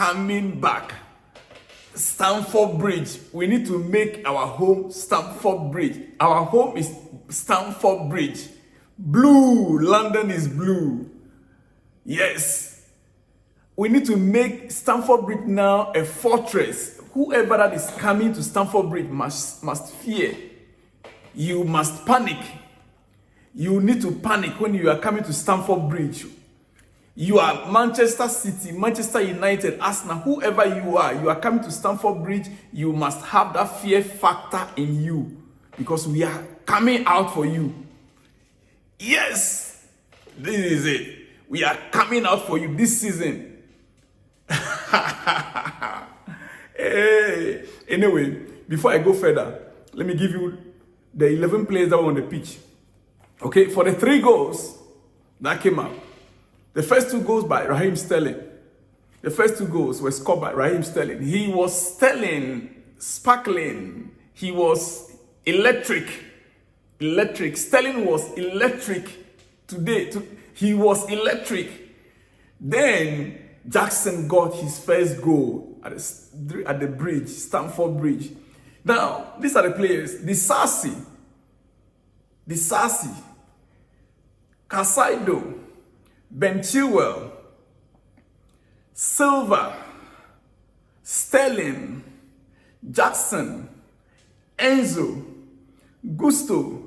coming back. Stamford Bridge. We need to make our home Stamford Bridge. Our home is Stamford Bridge. Blue. London is blue. Yes. We need to make Stamford Bridge now a fortress. Whoever that is coming to Stamford Bridge must fear. You must panic. You need to panic when you are coming to Stamford Bridge. You are Manchester City, Manchester United, Arsenal, whoever you are coming to Stamford Bridge, you must have that fear factor in you because we are coming out for you. Yes, this is it. We are coming out for you this season. Hey. Anyway, before I go further, let me give you the 11 players that were on the pitch. Okay, for the 3 goals that came out. The first 2 goals by Raheem Sterling. The first 2 goals were scored by Raheem Sterling. He was Sterling, sparkling. He was electric. Electric. Sterling was electric today. He was electric. Then Jackson got his first goal at the bridge, Stamford Bridge. Now, these are the players. The Sassy, Casaido, Ben Chilwell, Silva, Sterling, Jackson, Enzo, Gusto,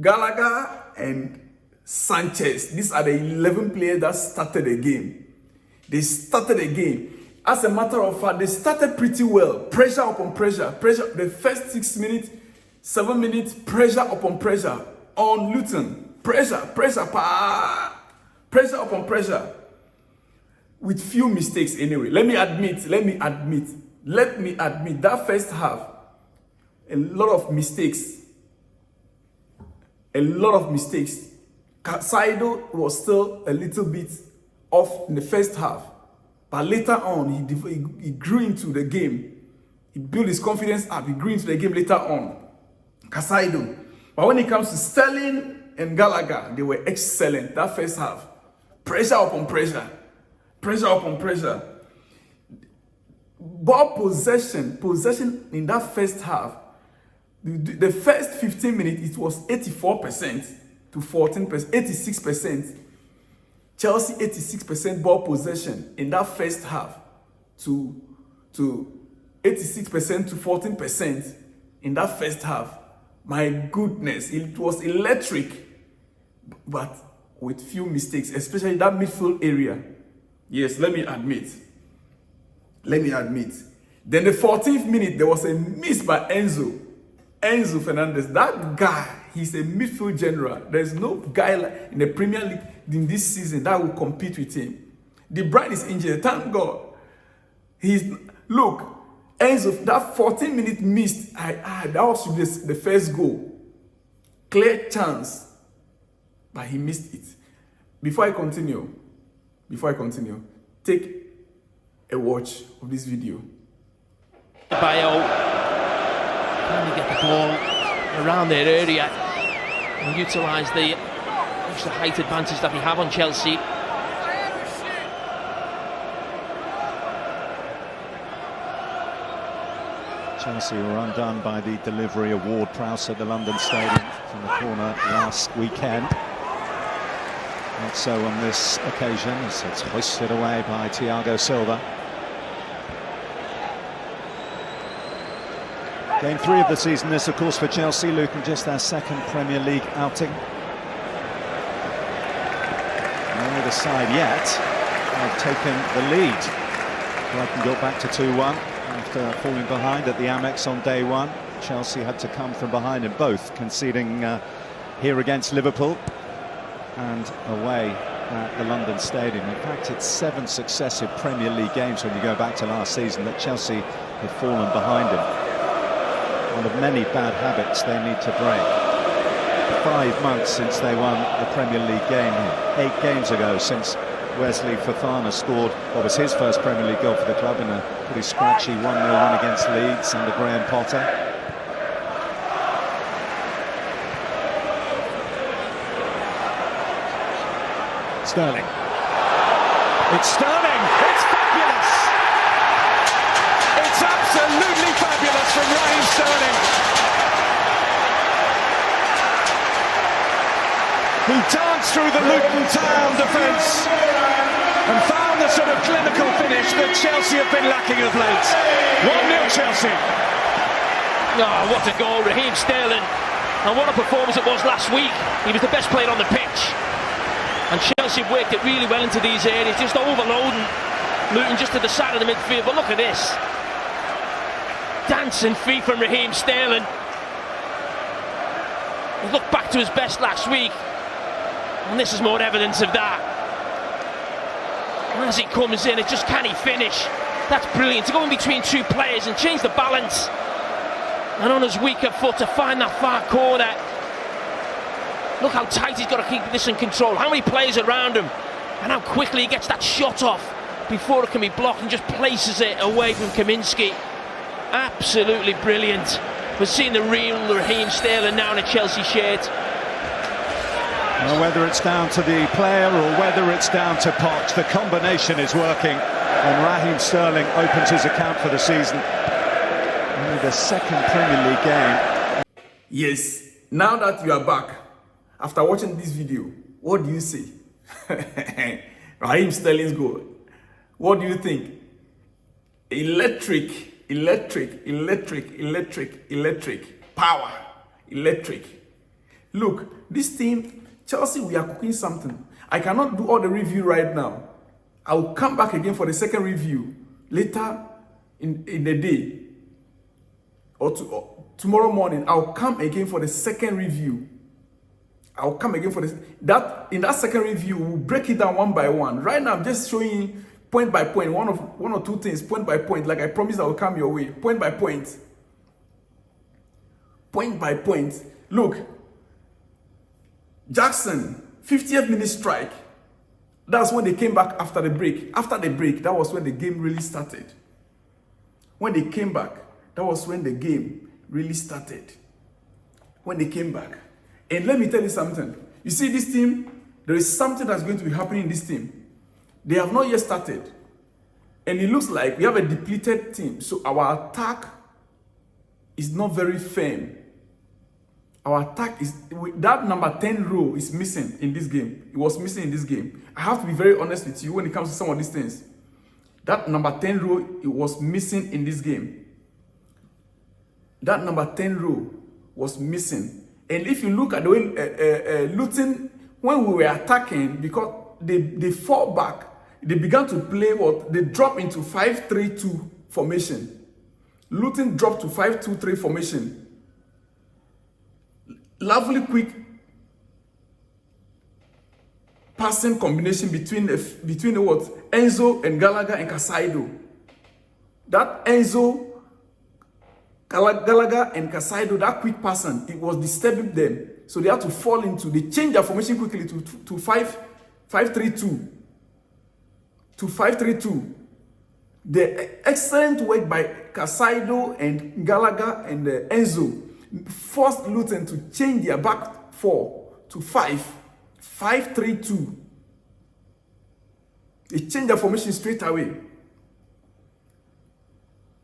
Gallagher, and Sanchez. These are the 11 players that started the game. They started the game. As a matter of fact, they started pretty well. Pressure upon pressure. Pressure. The first 6 minutes, 7 minutes, pressure upon pressure on Luton. Pressure upon pressure. With few mistakes anyway. Let me admit, that first half, a lot of mistakes. Casaido was still a little bit off in the first half. But later on, he grew into the game. He built his confidence up. He grew into the game later on. Casaido. But when it comes to Sterling and Gallagher, they were excellent that first half. Pressure upon pressure. Ball possession in that first half, the first 15 minutes, it was 84% to 14%, 86%. Chelsea 86% ball possession in that first half to 86% to 14% in that first half. My goodness, it was electric, but with few mistakes, especially that midfield area. Yes, let me admit. Then the 14th minute, there was a miss by Enzo Fernandez. That guy, he's a midfield general. There's no guy in the Premier League in this season that will compete with him. De Bruyne is injured. Thank God. Look, Enzo, that 14-minute miss, that was the first goal. Clear chance, but he missed it. Before I continue, take a watch of this video. Bayo, can you get the ball around their area and utilise the extra height advantage that we have on Chelsea? Chelsea were undone by the delivery of Ward-Prowse at the London Stadium from the corner last weekend. Not so on this occasion, as it's hoisted away by Thiago Silva. Game 3 of the season, this of course for Chelsea. Luton just their second Premier League outing. Only the side yet have taken the lead. Brighton got back to 2-1 after falling behind at the Amex on day 1. Chelsea had to come from behind in both, conceding here against Liverpool and away at the London Stadium. In fact, it's 7 successive Premier League games when you go back to last season that Chelsea have fallen behind him. One of many bad habits they need to break. 5 months since they won the Premier League game here. 8 games ago since Wesley Fofana scored what was his first Premier League goal for the club in a pretty scratchy 1-0 win against Leeds under Graham Potter. Sterling. It's Sterling! It's fabulous! Absolutely fabulous from Raheem Sterling. He danced through the Luton Town defence and found the sort of clinical finish that Chelsea have been lacking of late. 1-0 Chelsea. Oh, what a goal, Raheem Sterling. And what a performance it was last week. He was the best player on the pitch. And Chelsea worked it really well into these areas, just overloading Luton just to the side of the midfield. But look at this. Dancing feet from Raheem Sterling. He looked back to his best last week. And this is more evidence of that. And as he comes in, it just can he finish. That's brilliant. To go in between two players and change the balance. And on his weaker foot to find that far corner. Look how tight he's got to keep this in control. How many players around him. And how quickly he gets that shot off before it can be blocked and just places it away from Kaminsky. Absolutely brilliant. We're seeing the real Raheem Sterling now in a Chelsea shirt. Well, whether it's down to the player or whether it's down to Poch, the combination is working. And Raheem Sterling opens his account for the season. Only the second Premier League game. Yes, now that you are back, after watching this video, what do you say? Raheem Sterling's goal. What do you think? Electric. Power. Electric. Look, this team, Chelsea, we are cooking something. I cannot do all the review right now. I will come back again for the second review later in the day. Or tomorrow morning, I'll come again for the second review. I'll come again for this. In that second review, we'll break it down one by one. Right now, I'm just showing you point by point, one or two things, point by point, like I promised I will come your way, point by point. Point by point. Look, Jackson, 50th minute strike. That's when they came back after the break. After the break, that was when the game really started. When they came back, that was when the game really started. When they came back. And let me tell you something. You see this team, there is something that's going to be happening in this team. They have not yet started. And it looks like we have a depleted team. So our attack is not very firm. Our attack is, that number 10 row is missing in this game. It was missing in this game. I have to be very honest with you when it comes to some of these things. That number 10 row, it was missing in this game. That number 10 row was missing. And if you look at the way Luton, when we were attacking, because they fall back, they began to play what? They drop into 5-3-2 formation. Luton dropped to 5-2-3 formation. Lovely quick passing combination between what? Enzo and Gallagher and Casado. That Enzo, Gallagher and Casado, that quick passing, it was disturbing them. So they had to fall into, they changed their formation quickly to 5-3-2. To 5-3-2. The excellent work by Casado and Gallagher and Enzo forced Luton to change their back four to 5-3-2. They changed their formation straight away.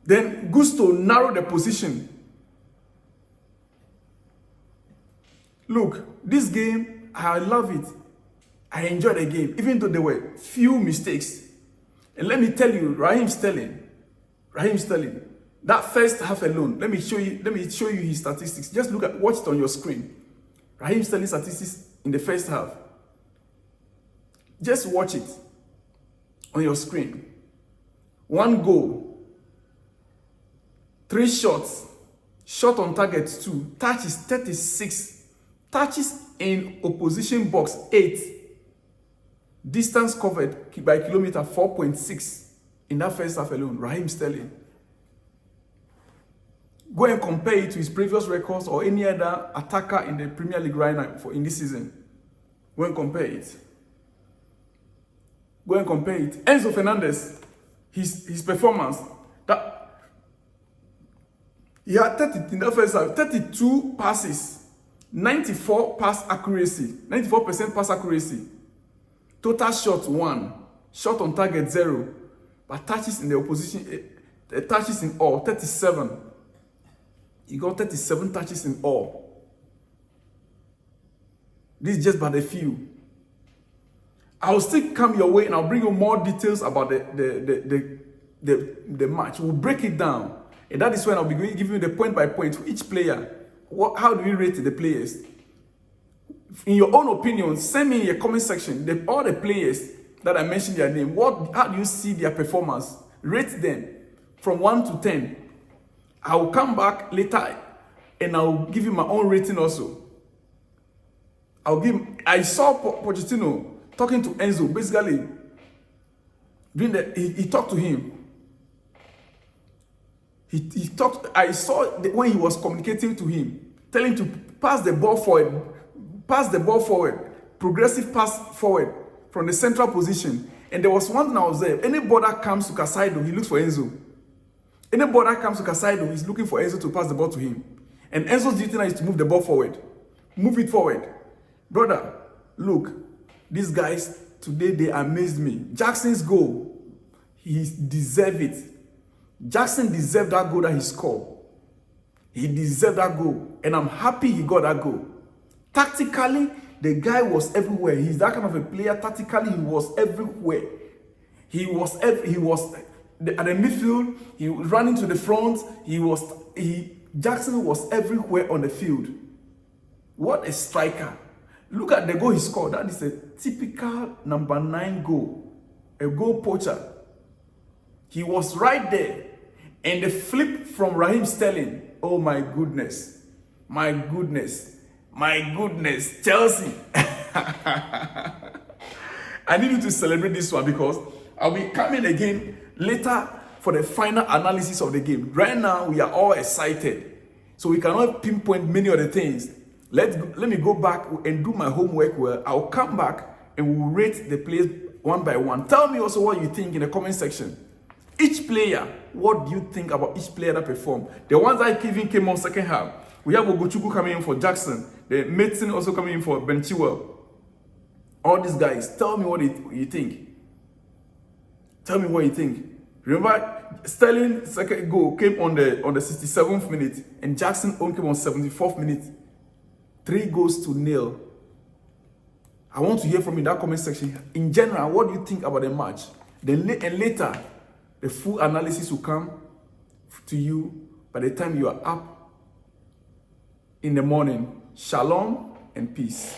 Then Gusto narrowed the position. Look, this game, I love it. I enjoyed the game, even though there were few mistakes. And let me tell you, Raheem Sterling, that first half alone, let me show you his statistics. Just watch it on your screen. Raheem Sterling statistics in the first half. Just watch it on your screen. 1 goal, 3 shots, shot on target 2, touches 36, touches in opposition box 8, distance covered by kilometer 4.6 in that first half alone. Raheem Sterling. Go and compare it to his previous records or any other attacker in the Premier League right now in this season. Go and compare it. Go and compare it. Enzo Fernandez, his performance, that he had 30 in the first half, 32 passes, 94% pass accuracy. Total shots 1, shot on target 0, but touches in the opposition touches in all, 37. He got 37 touches in all. This is just but a few. I'll still come your way and I'll bring you more details about the match. We'll break it down. And that is when I'll be giving you the point by point for each player. How do we rate the players? In your own opinion, send me in your comment section all the players that I mentioned their name. How do you see their performance? Rate them from 1 to 10. I will come back later and I'll give you my own rating also. I saw Pochettino talking to Enzo, basically he talked to him. He talked. I saw when he was communicating to him, telling him to pass the ball forward, progressive pass forward from the central position. And there was one thing I observed: any ball that comes to Casado, he looks for Enzo. Any ball that comes to Casado, he's looking for Enzo to pass the ball to him. And Enzo's duty now is to move the ball forward, move it forward. Brother, look, these guys today, they amazed me. Jackson's goal, he deserved it. Jackson deserved that goal that he scored. He deserved that goal. And I'm happy he got that goal. Tactically, the guy was everywhere. He's that kind of a player. Tactically, he was everywhere. He was at the midfield. He was running to the front. Jackson was everywhere on the field. What a striker. Look at the goal he scored. That is a typical number 9 goal. A goal poacher. He was right there. And the flip from Raheem Sterling. Oh my goodness. My goodness. My goodness. Chelsea. I need you to celebrate this one because I'll be coming again later for the final analysis of the game. Right now, we are all excited. So we cannot pinpoint many of the things. Let me go back and do my homework well. I'll come back and we'll rate the players one by one. Tell me also what you think in the comment section. Each player, what do you think about each player that performed? The ones that even came on second half. We have Ogochukwu coming in for Jackson. The Mason also coming in for Ben Chilwell. All these guys, tell me what you think. Tell me what you think. Remember, Sterling's second goal came on the 67th minute, and Jackson own came on 74th minute. 3-0. I want to hear from you in that comment section. In general, what do you think about the match? And later, the full analysis will come to you by the time you are up in the morning. Shalom and peace.